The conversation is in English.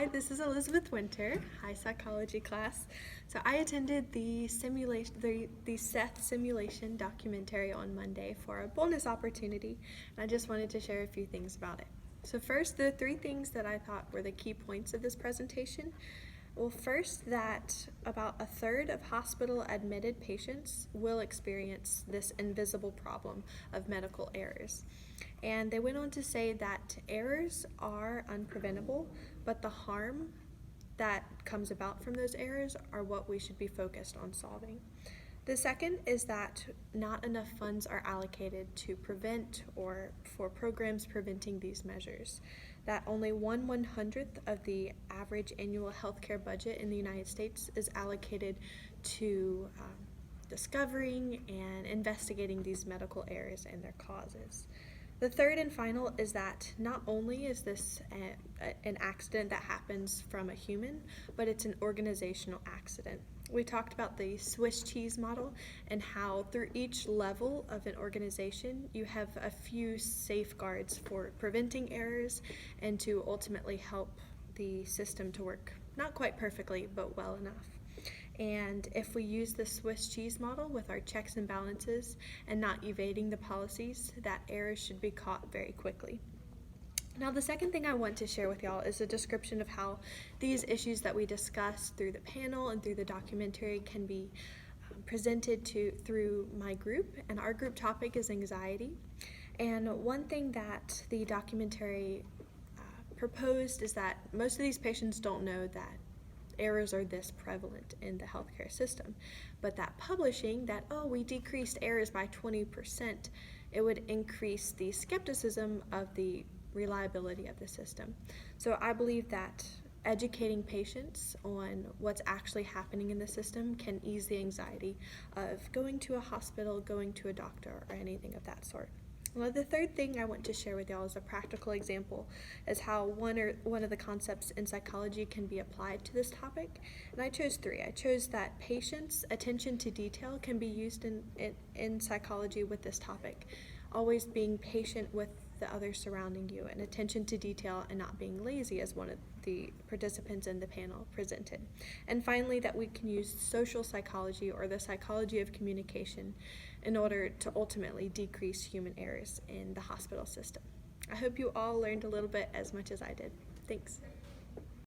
Hi, this is Elizabeth Winter, High Psychology class. So I attended the Seth simulation documentary on Monday for a bonus opportunity, and I just wanted to share a few things about it. So first, the three things that I thought were the key points of this presentation. Well, first, that about a third of hospital admitted patients will experience this invisible problem of medical errors. And they went on to say that errors are unpreventable, but the harm that comes about from those errors are what we should be focused on solving. The second is that not enough funds are allocated to prevent or for programs preventing these measures. That only 1/100th of the average annual healthcare budget in the United States is allocated to discovering and investigating these medical errors and their causes. The third and final is that not only is this an accident that happens from a human, but it's an organizational accident. We talked about the Swiss cheese model and how through each level of an organization you have a few safeguards for preventing errors and to ultimately help the system to work not quite perfectly, but well enough. And if we use the Swiss cheese model with our checks and balances and not evading the policies, that errors should be caught very quickly. Now, the second thing I want to share with y'all is a description of how these issues that we discussed through the panel and through the documentary can be presented through my group, and our group topic is anxiety. And one thing that the documentary proposed is that most of these patients don't know that errors are this prevalent in the healthcare system, but that publishing that, oh, we decreased errors by 20%, it would increase the skepticism of the reliability of the system. So I believe that educating patients on what's actually happening in the system can ease the anxiety of going to a hospital, going to a doctor, or anything of that sort. Well, the third thing I want to share with y'all is a practical example as how one of the concepts in psychology can be applied to this topic. And I chose three. I chose that patience, attention to detail can be used in psychology with this topic. Always being patient with the others surrounding you, and attention to detail and not being lazy, as one of the participants in the panel presented. And finally, that we can use social psychology or the psychology of communication in order to ultimately decrease human errors in the hospital system. I hope you all learned a little bit as much as I did. Thanks.